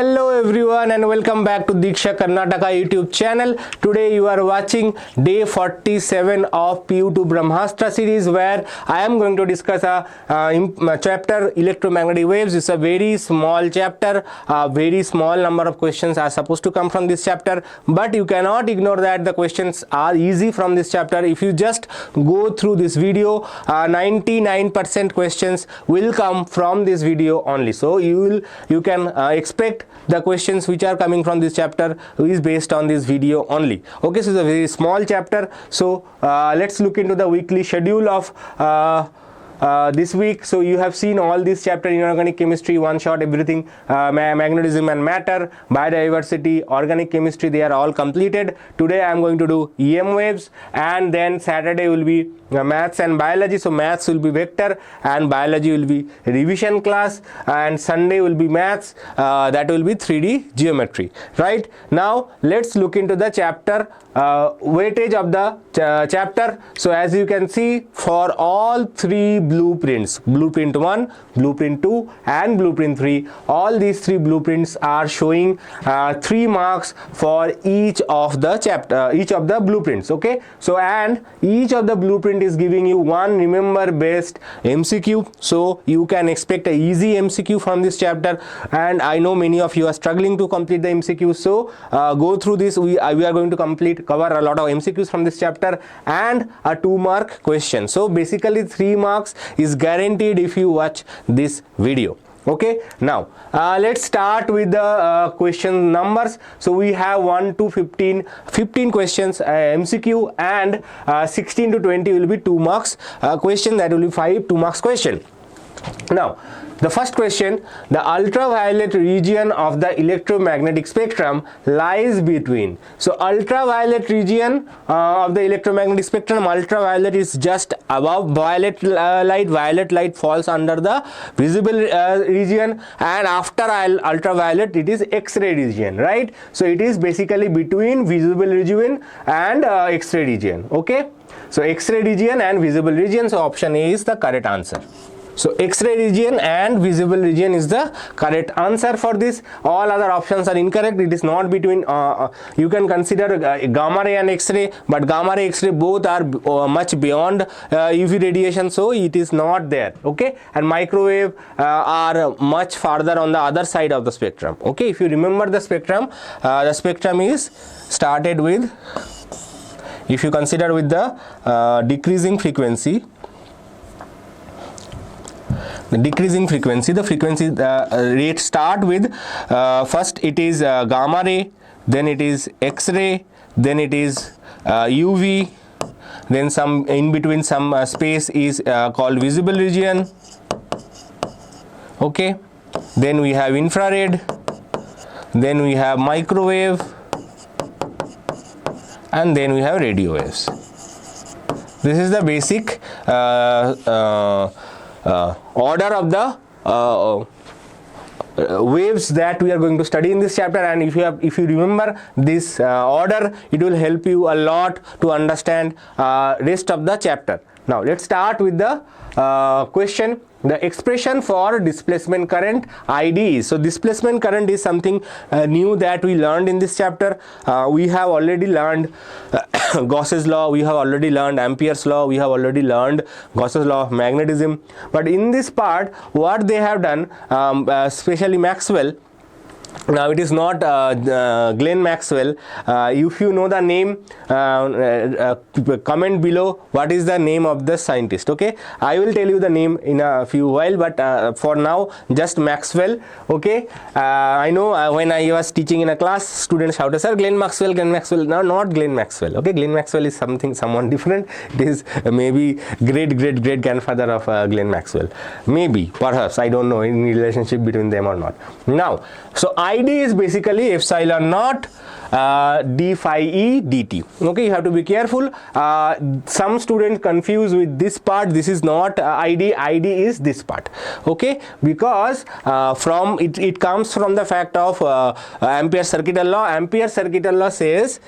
Hello everyone and welcome back to Diksha Karnataka YouTube channel. Today you are watching day 47 of PU2 Brahmastra series, where I am going to discuss a chapter Electromagnetic Waves. It's a very small chapter. A very small number of questions are supposed to come from this chapter, but you cannot ignore that the questions are easy from this chapter. If you just go through this video, 99% questions will come from this video only. So you can expect the questions which are coming from this chapter is based on this video only. Okay, so it's a very small chapter. So let's look into the weekly schedule of this week. So you have seen all this chapter: inorganic chemistry, one shot, everything, magnetism and matter, biodiversity, organic chemistry, they are all completed. Today I am going to do EM waves, and then Saturday will be maths and biology. So maths will be vector and biology will be revision class, and Sunday will be maths, that will be 3D geometry. Right, now let's look into the chapter weightage of the chapter. So as you can see, for all three blueprints, blueprint 1, blueprint 2 and blueprint 3, all these three blueprints are showing 3 marks for each of the chapter, each of the blueprints. Okay, so and each of the blueprint is giving you one remember based MCQ, so you can expect a easy MCQ from this chapter. And I know many of you are struggling to complete the MCQ, so go through this. We are going to cover a lot of MCQs from this chapter and a 2-mark question. So basically 3 marks is guaranteed if you watch this video. Okay, now let's start with the question numbers. So we have 1 to 15 questions MCQ, and 16 to 20 will be 2 marks question, that will be 5 2 marks question. Now the first question: the ultraviolet region of the electromagnetic spectrum lies between. So ultraviolet region of the electromagnetic spectrum, ultraviolet is just above violet light. Violet light falls under the visible region, and after ultraviolet it is X-ray region, right? So it is basically between visible region and X-ray region. Okay, so X-ray region and visible region. So option A is the correct answer. So X-ray region and visible region is the correct answer for this. All other options are incorrect. It is not between. You can consider gamma ray and X-ray, but gamma ray, X-ray both are much beyond UV radiation, so it is not there. Okay, and microwave are much farther on the other side of the spectrum. Okay, if you remember the spectrum is started with, if you consider with the decreasing frequency. The frequency rate start with first it is gamma ray, then it is X-ray, then it is UV, then some in between some space is called visible region. Okay, then we have infrared, then we have microwave, and then we have radio waves. This is the basic order of the waves that we are going to study in this chapter. And if you remember this order, it will help you a lot to understand rest of the chapter. Now let's start with the question. The expression for displacement current ID. So displacement current is something new that we learned in this chapter. We have already learned Gauss's law, we have already learned Ampere's law, we have already learned Gauss's law of magnetism. But in this part, what they have done, especially Maxwell, now it is not Glenn Maxwell. If you know the name, comment below what is the name of the scientist. Okay, I will tell you the name in a few while, but for now just Maxwell. Okay, I know when I was teaching in a class, students shouted, "Sir, Glenn Maxwell, Glenn Maxwell." No, not Glenn Maxwell. Okay, Glenn Maxwell is someone different. It is maybe great grandfather of Glenn Maxwell. Maybe, perhaps, I don't know any relationship between them or not. Now, so ID is basically epsilon naught d phi e dt. Okay, you have to be careful. Some students confuse with this part. This is not ID. ID is this part. Okay, because from it comes from the fact of Ampere's circuital law. Ampere's circuital law says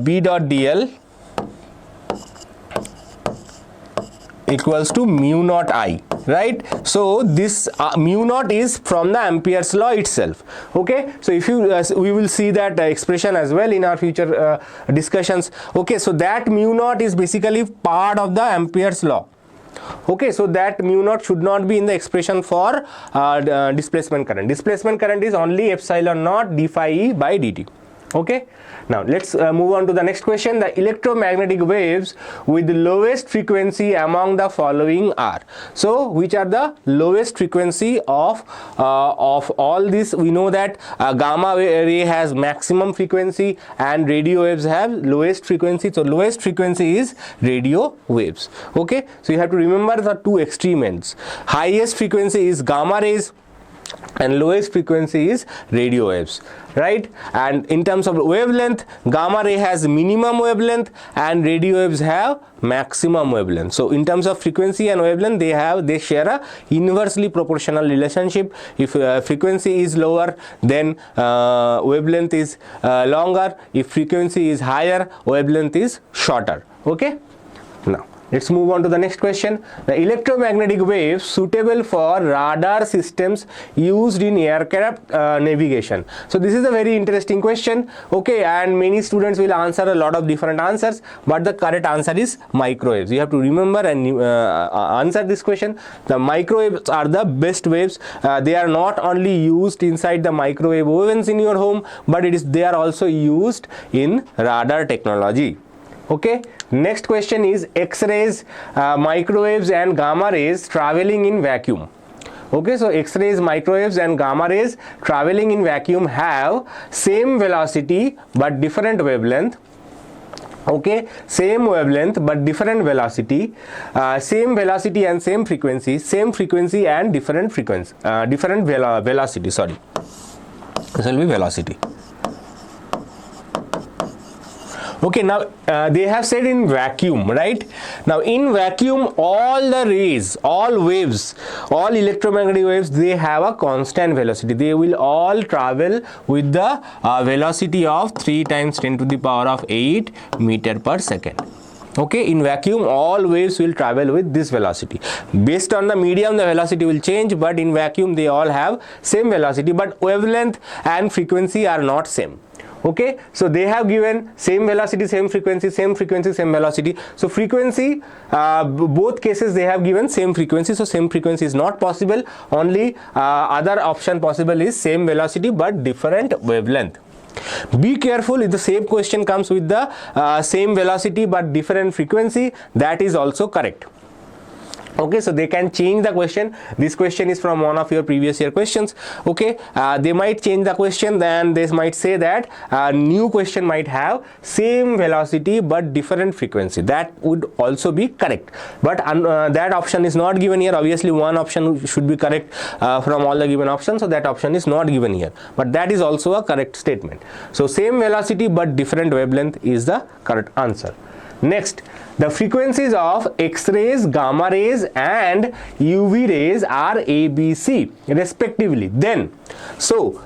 B dot dl equals to mu naught I. right? So this mu naught is from the Ampere's law itself. Okay, so if you we will see that expression as well in our future discussions. Okay, so that mu naught is basically part of the Ampere's law. Okay, so that mu naught should not be in the expression for displacement current. Displacement current is only epsilon naught d phi e by dt. Okay, now let's move on to the next question. The electromagnetic waves with the lowest frequency among the following are. So which are the lowest frequency of all this? We know that gamma ray has maximum frequency and radio waves have lowest frequency. So lowest frequency is radio waves. Okay, so you have to remember the two extreme ends. Highest frequency is gamma rays and lowest frequency is radio waves, right? And in terms of wavelength, gamma ray has minimum wavelength and radio waves have maximum wavelength. So in terms of frequency and wavelength, they share a inversely proportional relationship. If frequency is lower, then wavelength is longer. If frequency is higher, wavelength is shorter. Okay, now let's move on to the next question. The electromagnetic waves suitable for radar systems used in aircraft navigation. So this is a very interesting question. Okay, and many students will answer a lot of different answers, but the correct answer is microwaves. You have to remember and answer this question. The microwaves are the best waves. They are not only used inside the microwave ovens in your home, but they are also used in radar technology. Okay, next question is X-rays, microwaves and gamma rays traveling in vacuum. Okay, so X-rays, microwaves and gamma rays traveling in vacuum have same velocity but different wavelength. Okay, same wavelength but different velocity, same velocity and same frequency and different frequency, different velocity, sorry, this will be velocity. Okay, now they have said in vacuum, right? Now in vacuum, all the rays, all waves, all electromagnetic waves, they have a constant velocity. They will all travel with the velocity of 3 times 10 to the power of 8 meter per second. Okay, in vacuum all waves will travel with this velocity. Based on the medium, the velocity will change, but in vacuum they all have same velocity, but wavelength and frequency are not same. Okay, so they have given same velocity, same frequency, same velocity. So frequency, both cases they have given same frequency, so same frequency is not possible. Only other option possible is same velocity but different wavelength. Be careful if the same question comes with the same velocity but different frequency, that is also correct. Okay, so they can change the question. This question is from one of your previous year questions. Okay, they might change the question, then they might say that new question might have same velocity but different frequency. That would also be correct, but that option is not given here. Obviously one option should be correct from all the given options, so that option is not given here, but that is also a correct statement. So same velocity but different wavelength is the correct answer. Next, the frequencies of X-rays, gamma rays and UV rays are A, B, C respectively. Then, so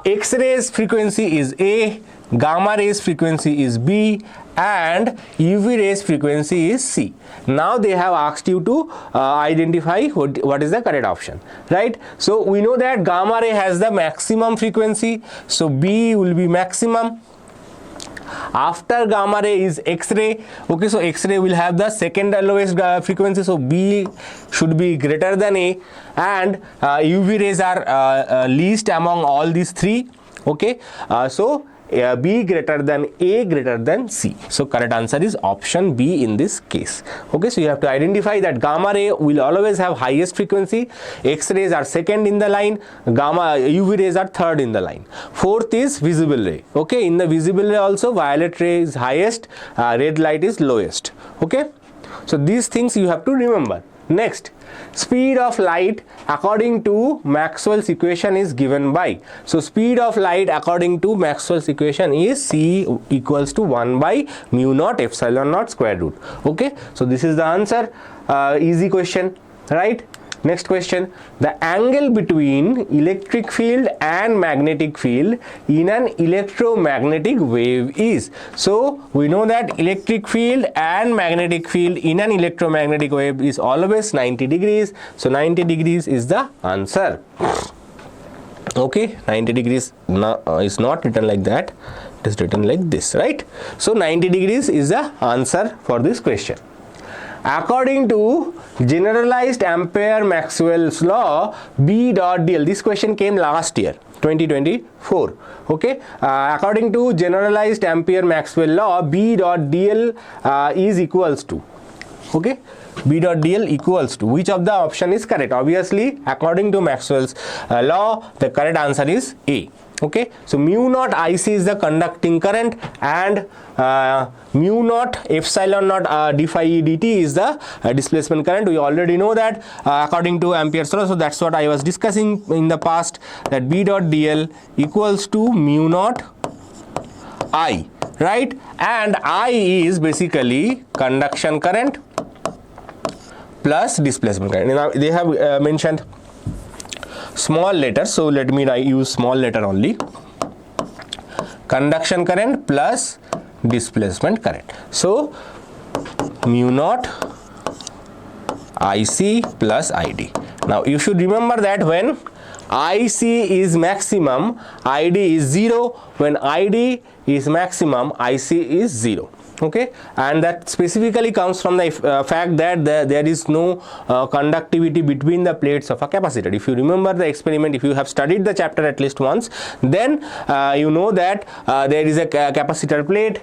X-rays frequency is A, gamma rays frequency is B and UV rays frequency is C. Now they have asked you to identify what is the correct option, right? So we know that gamma ray has the maximum frequency, so B will be maximum. After gamma ray is X-ray. Okay, so X-ray will have the second lowest frequency, so B should be greater than A, and UV rays are least among all these three. Okay, so B greater than A greater than C. So correct answer is option B in this case. Okay, so you have to identify that gamma ray will always have highest frequency, X-rays are second in the line, UV rays are third in the line. Fourth is visible ray. Okay, in the visible ray also violet ray is highest, red light is lowest. Okay, so these things you have to remember. Next, speed of light according to Maxwell's equation is given by. So speed of light according to Maxwell's equation is C equals to 1 by mu naught epsilon naught square root. Okay, so this is the answer. Easy question, right? Next question, the angle between electric field and magnetic field in an electromagnetic wave is. So we know that electric field and magnetic field in an electromagnetic wave is always 90 degrees. So 90 degrees is the answer. Okay, 90 degrees is not written like that, it is written like this, right? So 90 degrees is the answer for this question. According to generalized Ampere-Maxwell's law, B dot dl, this question came last year 2024. Okay, according to generalized Ampere-Maxwell law, B dot dl is equals to, okay, B dot dl equals to, which of the option is correct? Obviously, according to Maxwell's law, the correct answer is A. Okay, so mu naught IC is the conducting current, and mu naught epsilon naught d phi e dt is the displacement current. We already know that according to Ampere's law. So that's what I was discussing in the past, that B dot dl equals to mu naught I, right? And I is basically conduction current plus displacement current. Now they have mentioned small letters, so let me use small letter only. Conduction current plus displacement current. So mu naught IC plus ID. Now you should remember that when IC is maximum, ID is 0. When ID is maximum, IC is 0. Okay, and that specifically comes from the fact that there is no conductivity between the plates of a capacitor. If you remember the experiment, if you have studied the chapter at least once, then you know that there is a capacitor plate,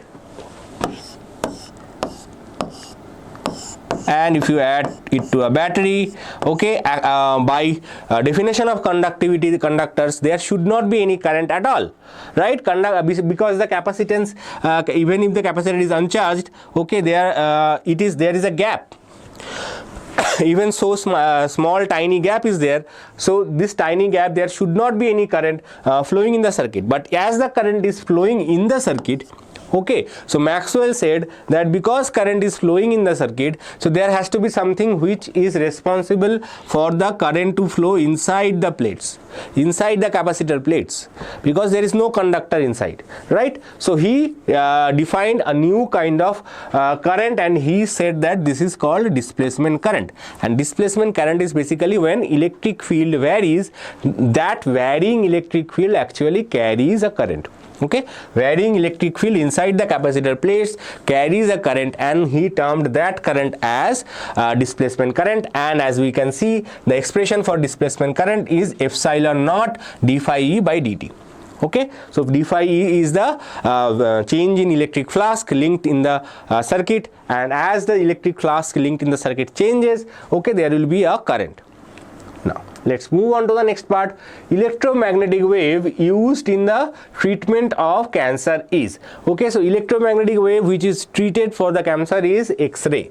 and if you add it to a battery, okay, by definition of conductivity, the conductors, there should not be any current at all, right? Because the capacitance, even if the capacitor is uncharged, okay, there is a gap. Even so small tiny gap is there, so this tiny gap, there should not be any current flowing in the circuit. But as the current is flowing in the circuit, okay, so Maxwell said that because current is flowing in the circuit, so there has to be something which is responsible for the current to flow inside the plates, inside the capacitor plates, because there is no conductor inside, right? So he defined a new kind of current, and he said that this is called displacement current. And displacement current is basically when electric field varies, that varying electric field actually carries a current. Okay, varying electric field inside the capacitor plates carries a current, and he termed that current as displacement current. And as we can see, the expression for displacement current is epsilon naught d phi e by dt. Okay, so d phi e is the change in electric flask linked in the circuit, and as the electric flask linked in the circuit changes, okay, there will be a current. Now let's move on to the next part. Electromagnetic wave used in the treatment of cancer is, okay, so electromagnetic wave which is treated for the cancer is X-ray.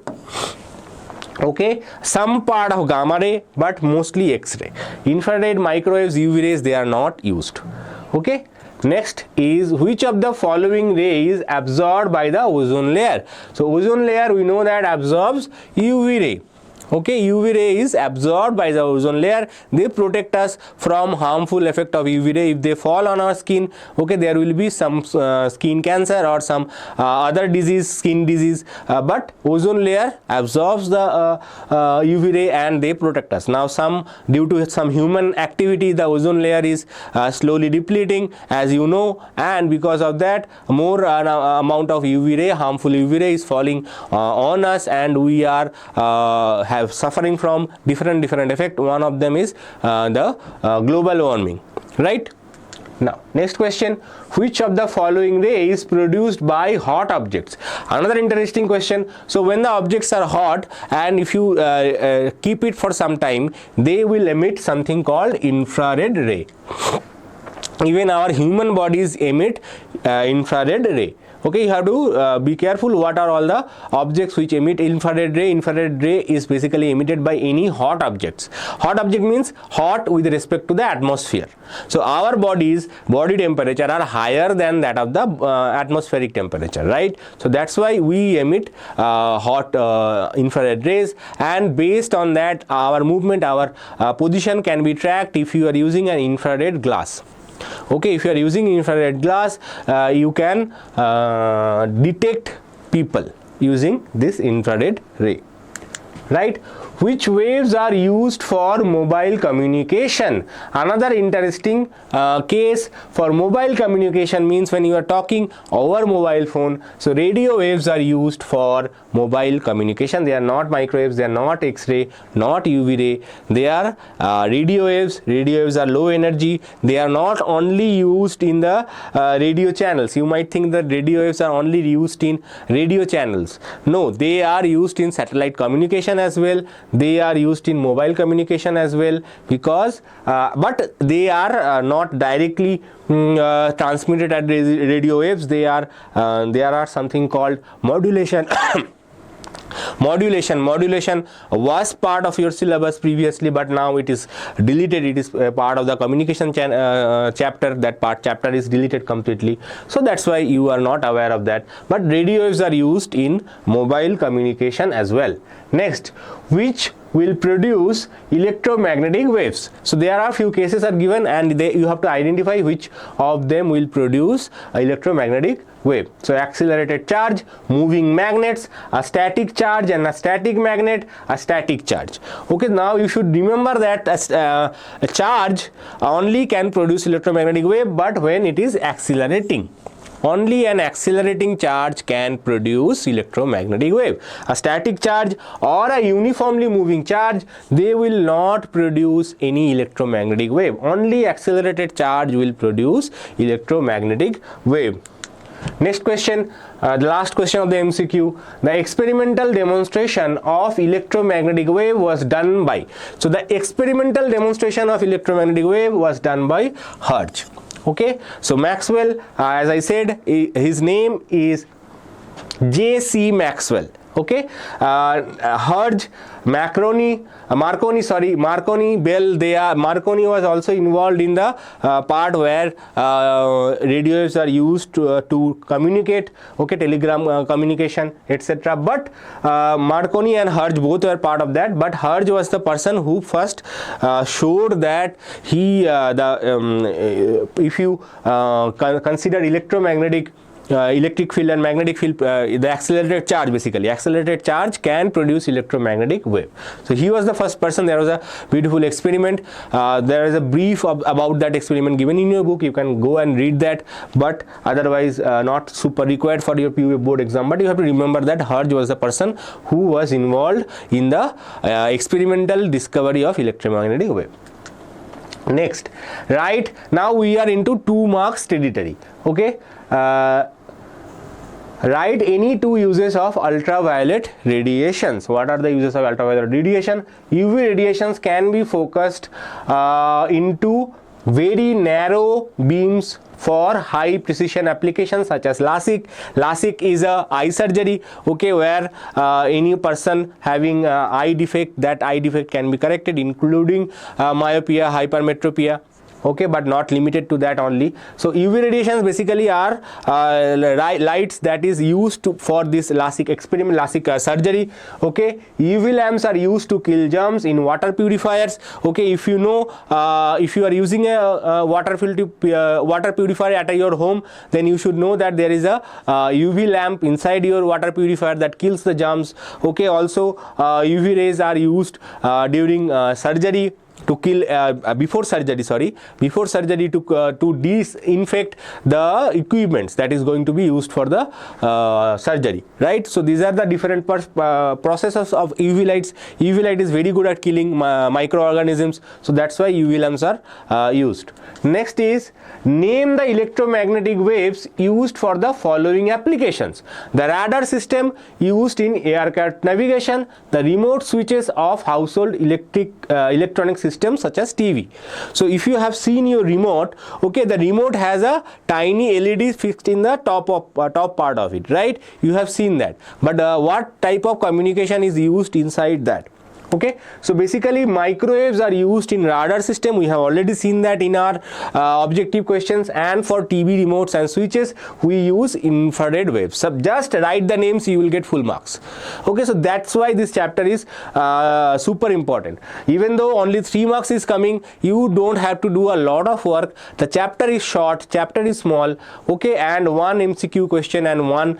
Okay, some part of gamma ray, but mostly X-ray. Infrared, microwaves, UV rays, they are not used. Okay, next is which of the following ray is absorbed by the ozone layer? So ozone layer, we know that absorbs UV ray. Okay, UV ray is absorbed by the ozone layer. They protect us from harmful effect of UV ray. If they fall on our skin, okay, there will be some skin cancer or some other disease, skin disease, but ozone layer absorbs the UV ray and they protect us. Now due to some human activity, the ozone layer is slowly depleting, as you know, and because of that, more amount of UV ray, harmful UV ray is falling on us, and we are have suffering from different effect. One of them is the global warming, right? Now next question, which of the following ray is produced by hot objects? Another interesting question. So when the objects are hot, and if you keep it for some time, they will emit something called infrared ray. Even our human bodies emit infrared ray. Okay, you have to be careful what are all the objects which emit infrared ray. Infrared ray is basically emitted by any hot objects. Hot object means hot with respect to the atmosphere. So our body temperature are higher than that of the atmospheric temperature, right? So that's why we emit hot infrared rays, and based on that our movement, our position can be tracked if you are using an infrared glass. Okay, if you are using infrared glass, you can detect people using this infrared ray, right? Which waves are used for mobile communication? Another interesting case for mobile communication means when you are talking over mobile phone. So radio waves are used for mobile communication. They are not microwaves, they are not X-ray, not UV ray. They are radio waves. Radio waves are low energy. They are not only used in the radio channels. You might think that radio waves are only used in radio channels. No, they are used in satellite communication as well. They are used in mobile communication as well, because but they are not directly transmitted at radio waves. There are something called modulation. Modulation was part of your syllabus previously, but now it is deleted. It is part of the communication chapter. That chapter is deleted completely, so that's why you are not aware of that. But radio waves are used in mobile communication as well. Next, which will produce electromagnetic waves? So there are few cases are given, and you have to identify which of them will produce electromagnetic wave. So accelerated charge, moving magnets, a static charge and a static magnet, a static charge. Okay, now you should remember that a charge only can produce electromagnetic wave, but when it is accelerating. Only an accelerating charge can produce electromagnetic wave. A static charge or a uniformly moving charge, they will not produce any electromagnetic wave. Only accelerated charge will produce electromagnetic wave. Next question, the last question of the MCQ. The experimental demonstration of electromagnetic wave was done by. So the experimental demonstration of electromagnetic wave was done by Hertz. Okay, so Maxwell, as I said, his name is J.C. Maxwell. Okay, Hertz, Marconi, Bell. Marconi was also involved in the part where radio waves are used to communicate. Okay, telegram communication, etc. But Marconi and Hertz both were part of that. But Hertz was the person who first showed that if you consider electromagnetic electric field and magnetic field, the accelerated charge, basically accelerated charge can produce electromagnetic wave. So he was the first person. There was a beautiful experiment. There is a brief about that experiment given in your book. You can go and read that, but otherwise not super required for your PU board exam. But you have to remember that Hertz was the person who was involved in the experimental discovery of electromagnetic wave. Next, right now we are into 2 marks territory. Okay, write any 2 uses of ultraviolet radiations. What are the uses of ultraviolet radiation? UV radiations can be focused into very narrow beams for high precision applications such as LASIK. LASIK is a eye surgery, okay, where any person having eye defect, that eye defect can be corrected, including myopia, hypermetropia. Okay, but not limited to that only. So UV radiations basically are lights that is used for this LASIK experiment, LASIK surgery. Okay, UV lamps are used to kill germs in water purifiers. Okay, if you know, if you are using a water purifier at your home, then you should know that there is a UV lamp inside your water purifier that kills the germs. Okay, also UV rays are used during surgery to kill before surgery to disinfect the equipments that is going to be used for the surgery, right? So these are the different processes of UV lights. UV light is very good at killing microorganisms, so that's why UV lamps are used. Next is name the electromagnetic waves used for the following applications: the radar system used in aircraft navigation, the remote switches of household electronic systems such as TV. So if you have seen your remote, okay, the remote has a tiny LED fixed in the top part of it, right? You have seen that. But what type of communication is used inside that? Okay, so basically microwaves are used in radar system. We have already seen that in our objective questions, and for TV remotes and switches we use infrared waves. So just write the names, you will get full marks. Okay, so that's why this chapter is super important. Even though only 3 marks is coming, you don't have to do a lot of work. The chapter is short, chapter is small, okay, and one MCQ question and one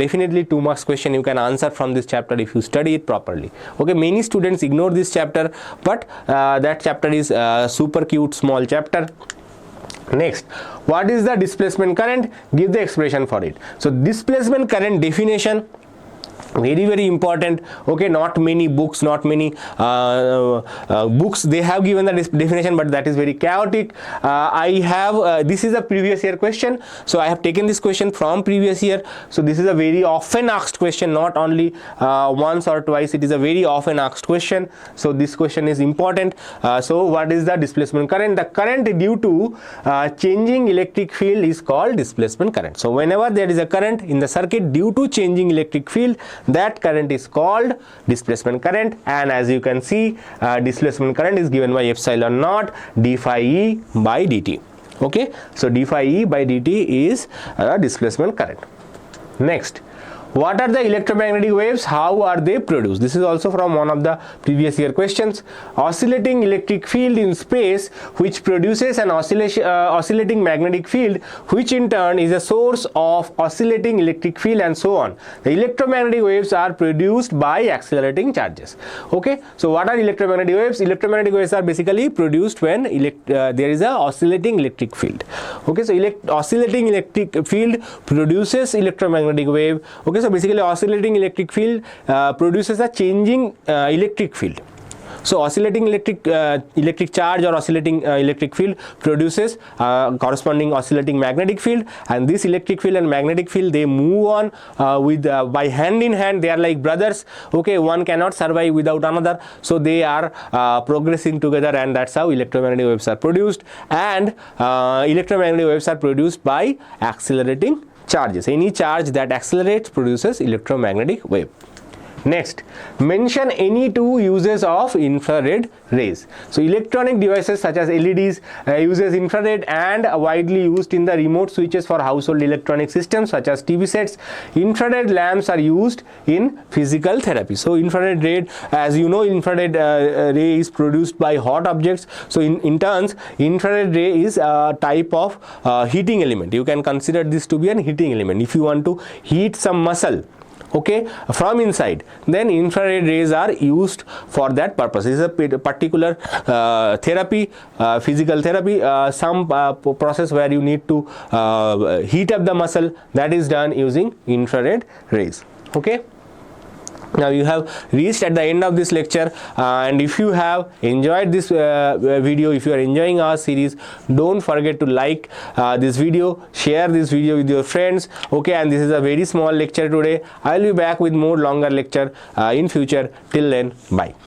definitely 2 marks question you can answer from this chapter if you study it properly. Okay, many students ignore this chapter, but that chapter is super cute small chapter. Next, what is the displacement current? Give the expression for it. So displacement current definition, very important. Okay, not many books, not many books they have given the definition, but that is very chaotic. I have this is a previous year question, so I have taken this question from previous year. So this is a very often asked question, not only once or twice, it is a very often asked question. So this question is important. So what is the displacement current? The current due to changing electric field is called displacement current. So whenever there is a current in the circuit due to changing electric field, that current is called displacement current. And as you can see, displacement current is given by epsilon naught d phi E by dt. Okay, so d phi E by dt is displacement current. Next, what are the electromagnetic waves? How are they produced? This is also from one of the previous year questions. Oscillating electric field in space which produces an oscillating magnetic field, which in turn is a source of oscillating electric field, and so on. The electromagnetic waves are produced by accelerating charges. Okay, so what are electromagnetic waves? Electromagnetic waves are basically produced when there is a oscillating electric field. Okay, so oscillating electric field produces electromagnetic wave. Okay, so basically oscillating electric field produces a changing electric field. So oscillating electric charge or oscillating electric field produces corresponding oscillating magnetic field, and this electric field and magnetic field, they move on by hand in hand. They are like brothers. Okay, one cannot survive without another, so they are progressing together, and that's how electromagnetic waves are produced. And electromagnetic waves are produced by accelerating charges. Any charge that accelerates produces electromagnetic wave. Next, mention any two uses of infrared rays. So electronic devices such as LEDs uses infrared and widely used in the remote switches for household electronic systems such as TV sets. Infrared lamps are used in physical therapy. So infrared ray, as you know, infrared ray is produced by hot objects. So in turns, infrared ray is a type of heating element. You can consider this to be an heating element. If you want to heat some muscle, okay, from inside, then infrared rays are used for that purpose. This is a particular therapy, physical therapy, some process where you need to heat up the muscle, that is done using infrared rays. Okay, now you have reached at the end of this lecture, and if you have enjoyed this video, if you are enjoying our series, don't forget to like this video, share this video with your friends. Okay, and this is a very small lecture today. I will be back with more longer lecture in future. Till then, bye.